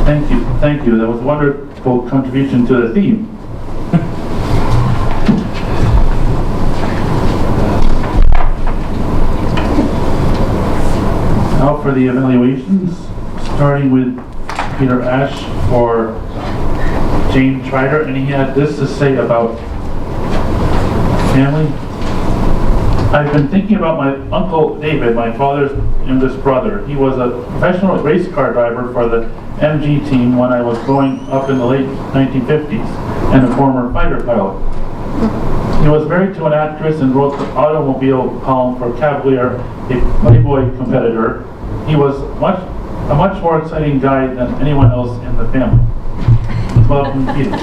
Thank you, thank you. That was a wonderful contribution to the theme. Now for the evaluations, starting with Peter Ash for Jane Trider, and he had this to say about family. I've been thinking about my Uncle David, my father's youngest brother. He was a professional race car driver for the MG team when I was growing up in the late 1950s, and a former fighter pilot. He was married to an actress and wrote the automobile column for Cavalier, a Playboy competitor. He was a much more exciting guy than anyone else in the family. Welcome, Peter.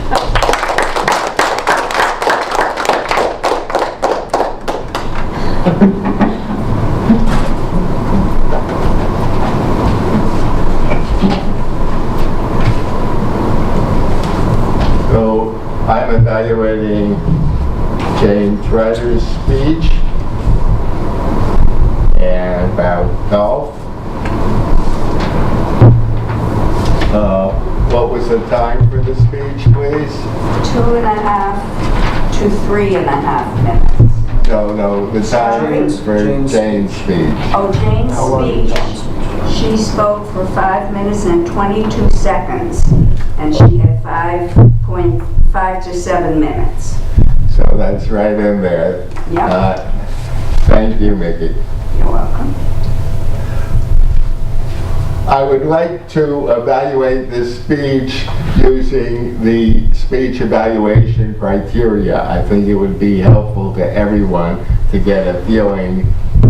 So I'm evaluating Jane Trider's speech and about golf. What was the time for the speech, please? 2.5 to 3.5 minutes. No, the time for Jane's speech. Oh, Jane's speech. She spoke for 5 minutes and 22 seconds, and she had 5.5 to 7 minutes. So that's right in there. Yep. Thank you, Mickey. You're welcome. I would like to evaluate this speech using the speech evaluation criteria. I think it would be helpful to everyone to get a feeling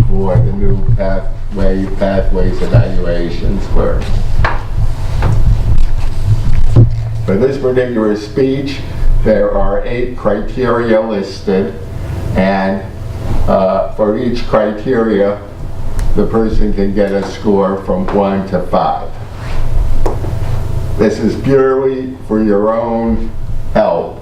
for the new pathways evaluations work. For this particular speech, there are 8 criteria listed, and for each criteria, the person can get a score from 1 to 5. This is purely for your own help.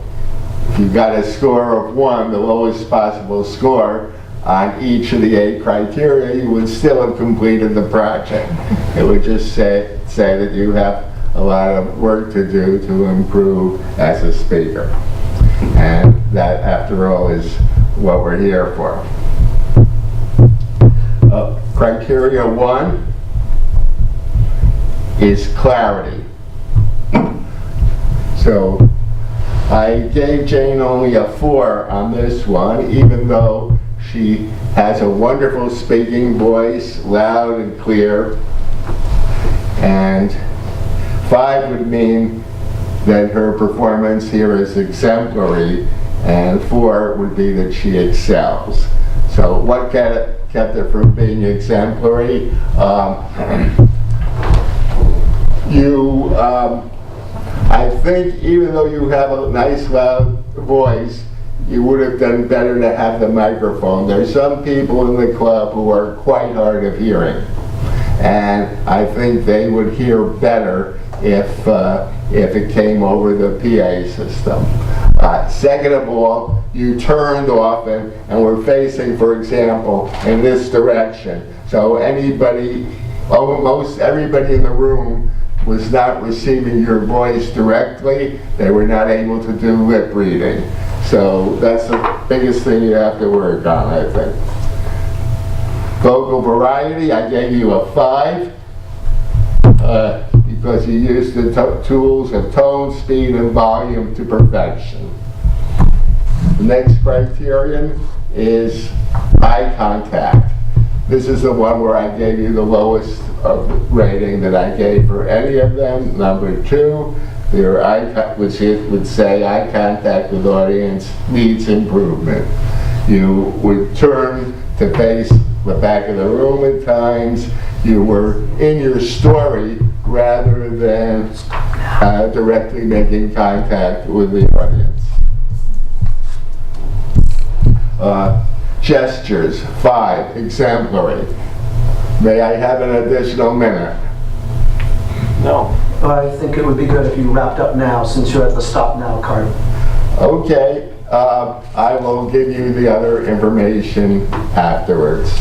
If you got a score of 1, the lowest possible score on each of the 8 criteria, you would still have completed the project. It would just say that you have a lot of work to do to improve as a speaker. And that, after all, is what we're here for. Criteria 1 is clarity. So I gave Jane only a 4 on this one, even though she has a wonderful speaking voice, loud and clear. And 5 would mean that her performance here is exemplary, and 4 would be that she excels. So what kept it from being exemplary? I think even though you have a nice loud voice, you would have done better to have the microphone. There's some people in the club who are quite hard of hearing, and I think they would hear better if it came over the PA system. Second of all, you turned often and were facing, for example, in this direction. So almost everybody in the room was not receiving your voice directly. They were not able to do lip reading. So that's the biggest thing you have to work on, I think. Vocal variety, I gave you a 5 because you used the tools of tone, speed, and volume to perfection. The next criterion is eye contact. This is the one where I gave you the lowest rating that I gave for any of them. Number 2, your which it would say eye contact with audience needs improvement. You would turn to face the back of the room at times. You were in your story rather than directly making contact with the audience. Gestures, 5, exemplary. May I have an additional minute? No. I think it would be good if you wrapped up now, since you're at the stop now card. Okay, I will give you the other information afterwards.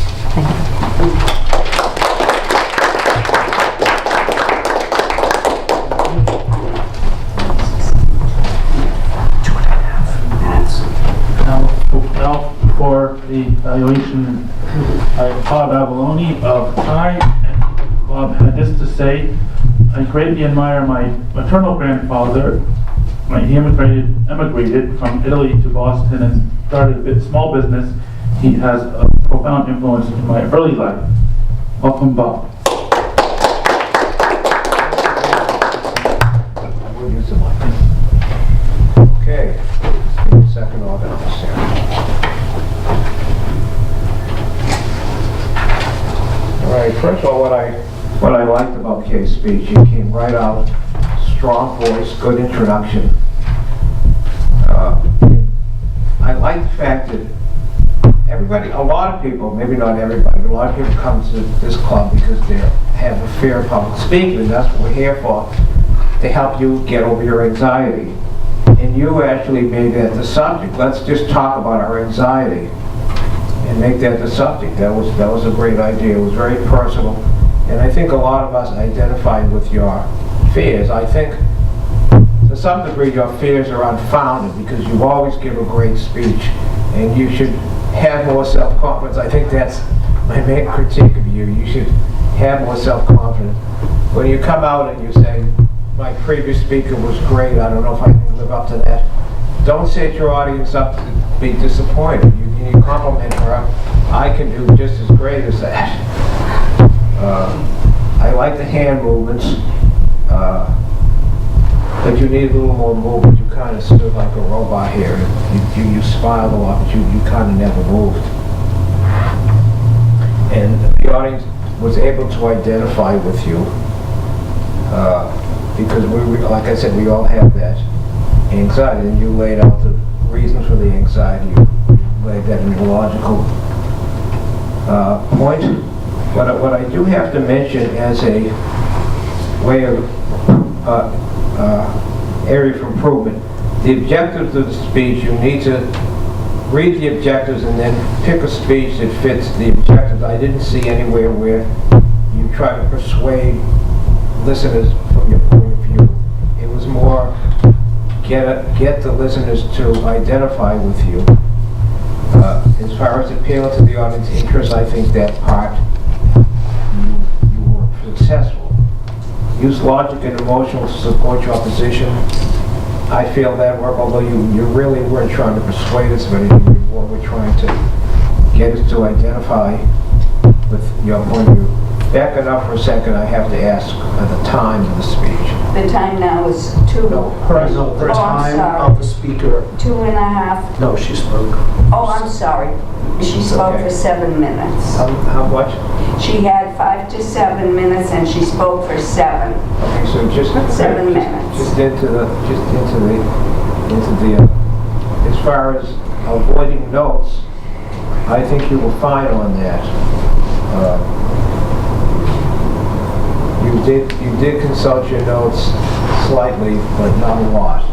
evaluation by Bob Avalone of Thai. And Bob had this to say: I greatly admire my maternal grandfather. He emigrated from Italy to Boston and started a small business. He has a profound influence in my early life. Welcome, Bob. We'll use the mic. Okay, just give me a second, I'll get this here. All right, first of all, what I liked about Kay's speech, he came right out, strong voice, good introduction. I like the fact that everybody, a lot of people, maybe not everybody, but a lot of people come to this club because they have a fear of public speaking, and that's what we're here for, to help you get over your anxiety. And you actually made that the subject. Let's just talk about our anxiety and make that the subject. That was a great idea. It was very personal. And I think a lot of us identified with your fears. I think to some degree your fears are unfounded because you always give a great speech and you should have more self-confidence. I think that's my main critique of you. You should have more self-confidence. When you come out and you say, my previous speaker was great, I don't know if I can live up to that, don't set your audience up to be disappointed. You compliment her. I can do just as great as that. I like the hand movements, but you need a little more movement. You kind of stood like a robot here. You smiled a lot, but you kind of never moved. And the audience was able to identify with you because like I said, we all have that anxiety, and you laid out the reasons for the anxiety. You laid that in a logical point. What I do have to mention as a way of area for improvement, the objectives of the speech, you need to read the objectives and then pick a speech that fits the objectives. I didn't see anywhere where you try to persuade listeners from your point of view. It was more get the listeners to identify with you. As far as appealing to the audience interest, I think that part you were successful. Use logic and emotion to support your position. I feel that work, although you really weren't trying to persuade us of anything, you were trying to get us to identify with your point of view. Back it up for a second, I have to ask the time of the speech. The time now is 2. No, the I'm time sorry. of the speaker. 2.5. No, she spoke. Oh, I'm sorry. She spoke Okay. for 7 minutes. How much? She had 5 to 7 minutes and she spoke for 7. Okay, so just 7 minutes. Just into the as far as avoiding notes, I think you were fine on that. You did consult your notes slightly, but not a lot.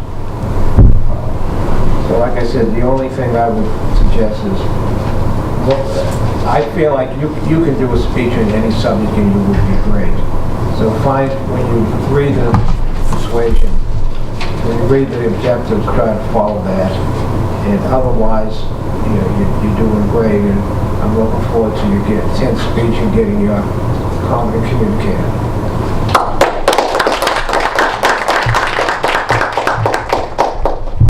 So like I said, the only thing I would suggest is, I feel like you can do a speech on any subject and you would be great. So when you read the persuasion, when you read the objectives, try to follow that. And otherwise, you're doing great, and I'm looking forward to your 10th speech and getting your competent communicator.